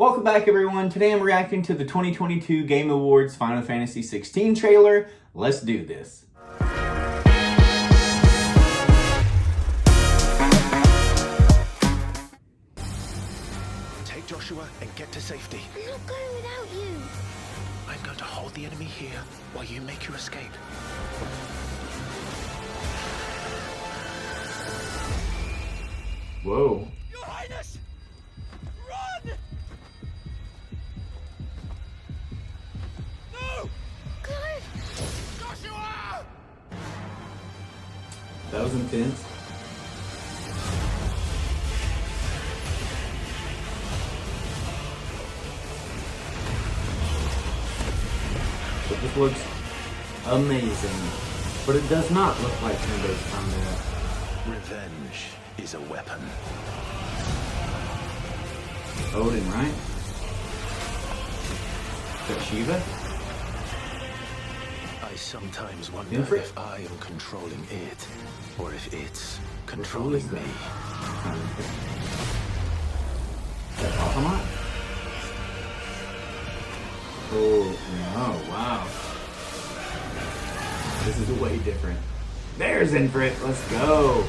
Welcome back, everyone. Today I'm reacting to the 2022 Game Awards Final Fantasy XVI trailer. Let's do this. Take Joshua and get to safety. I'm not going without you. I'm going to hold the enemy here while you make your escape. Whoa. Your Highness! Run! No! Clive! Joshua! That was intense. But this looks amazing. But it does not look like turn-based combat. Revenge is a weapon. Odin, right? Is that Shiva? I sometimes wonder Infra? if I am controlling it, or if it's controlling me. Is that Bahamut? Oh, no, wow. This is way different. There's Infrit, let's go.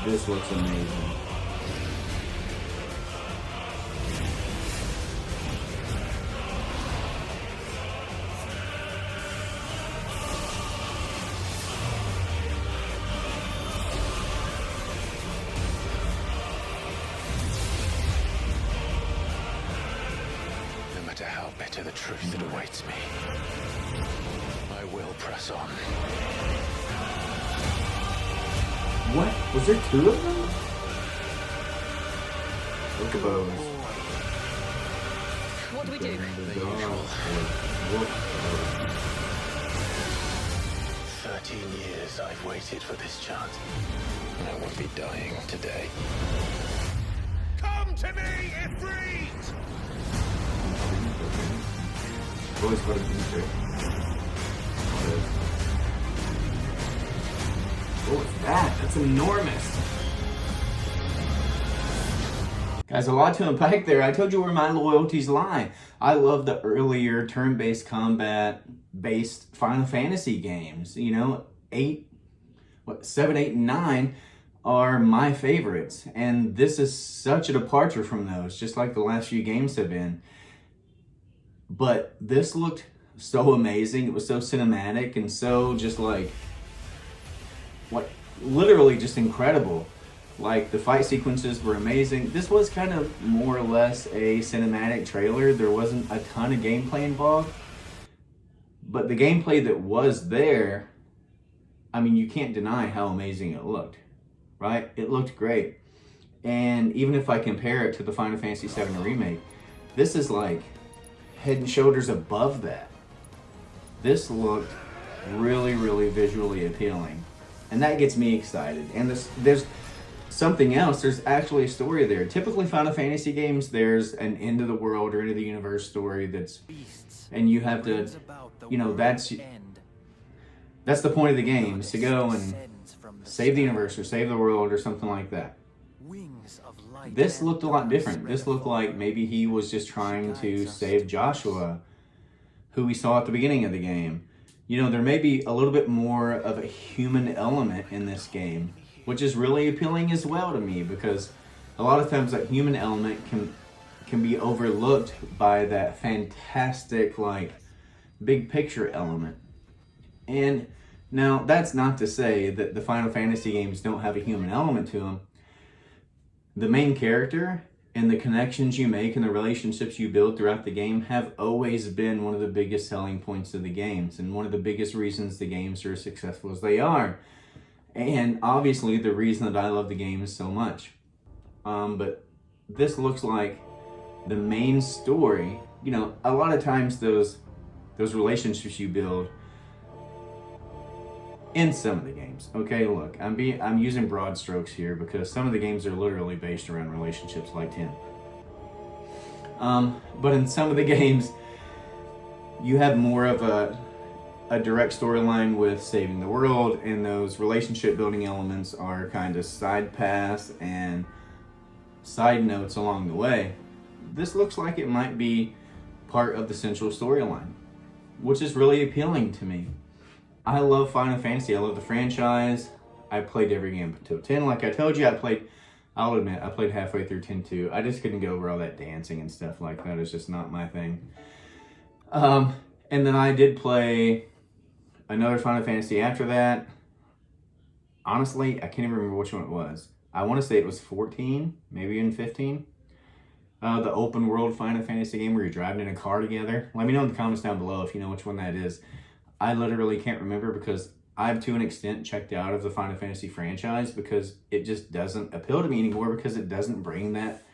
This looks amazing. No matter how bitter the truth that awaits me, I will press on. What? Was there two of them? Look at those. What do we do? The usual. 13 years I've waited for this chance, and I won't be dying today. Come to me, Ifrit! Always got a Infrit. What's that? That's enormous. Guys, a lot to unpack there. I told you where my loyalties lie. I love the earlier turn-based combat-based Final Fantasy games. You know, 7, 8, and 9 are my favorites. And this is such a departure from those, just like the last few games have been. But this looked so amazing. It was so cinematic and so just like literally just incredible. Like, the fight sequences were amazing. This was kind of more or less a cinematic trailer. There wasn't a ton of gameplay involved. But the gameplay that was there, I mean, you can't deny how amazing it looked, right? It looked great. And even if I compare it to the Final Fantasy VII Remake, this is like head and shoulders above that. This looked really, really visually appealing. And that gets me excited. And there's something else. There's actually a story there. Typically Final Fantasy games, there's an end of the world or end of the universe story and you have to, you know, that's the point of the game, is to go and save the universe or save the world or something like that. This looked a lot different. This looked like maybe he was just trying to save Joshua, who we saw at the beginning of the game. You know, there may be a little bit more of a human element in this game, which is really appealing as well to me, because a lot of times that human element can be overlooked by that fantastic, like, big picture element. And now, that's not to say that the Final Fantasy games don't have a human element to them. The main character and the connections you make and the relationships you build throughout the game have always been one of the biggest selling points of the games, and one of the biggest reasons the games are as successful as they are. And obviously the reason that I love the game so much. But this looks like the main story. You know, a lot of times those relationships you build in some of the games. Okay, look, I'm using broad strokes here because some of the games are literally based around relationships like 10. But in some of the games, you have more of a direct storyline with saving the world, and those relationship building elements are kind of side paths and side notes along the way. This looks like it might be part of the central storyline, which is really appealing to me. I love Final Fantasy. I love the franchise. I played every game up until 10. Like I told you, I'll admit, I played halfway through 10-2. I just couldn't get over all that dancing and stuff like that. It's just not my thing. And then I did play another Final Fantasy after that. Honestly, I can't even remember which one it was. I want to say it was 14, maybe even 15. The open world Final Fantasy game where you're driving in a car together. Let me know in the comments down below if you know which one that is. I literally can't remember because I've to an extent checked out of the Final Fantasy franchise because it just doesn't appeal to me anymore, because it doesn't bring that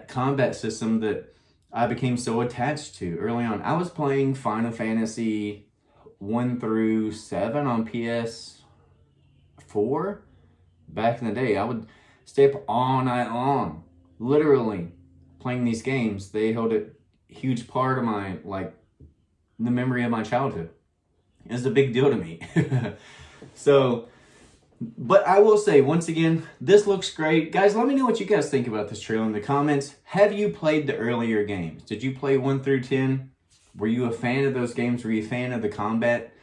combat system that I became so attached to early on. I was playing Final Fantasy 1 through 7 on PS4 back in the day. I would stay up all night long, literally playing these games. They held a huge part of my, like, the memory of my childhood. It's a big deal to me. So, but I will say, once again, this looks great. Guys, let me know what you guys think about this trailer in the comments. Have you played the earlier games? Did you play 1 through 10? Were you a fan of those games? Were you a fan of the combat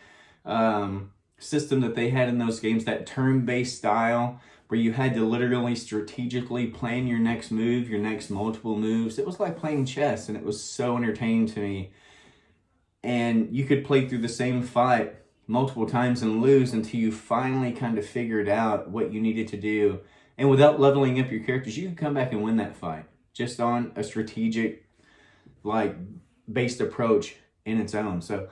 system that they had in those games, that turn-based style, where you had to literally strategically plan your next move, your next multiple moves? It was like playing chess, and it was so entertaining to me. And you could play through the same fight multiple times and lose until you finally kind of figured out what you needed to do. And without leveling up your characters, you could come back and win that fight just on a strategic, like, based approach in its own. So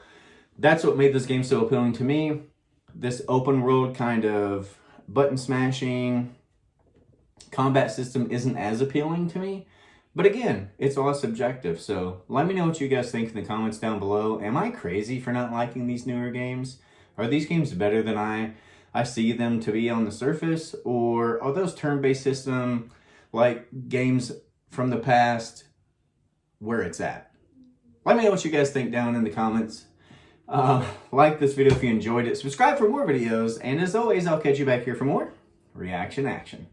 that's what made this game so appealing to me. This open world kind of button smashing combat system isn't as appealing to me. But again, it's all subjective. So let me know what you guys think in the comments down below. Am I crazy for not liking these newer games? Are these games better than I see them to be on the surface? Or are those turn-based system like games from the past where it's at? Let me know what you guys think down in the comments. Like this video if you enjoyed it. Subscribe for more videos. And as always, I'll catch you back here for more reaction action.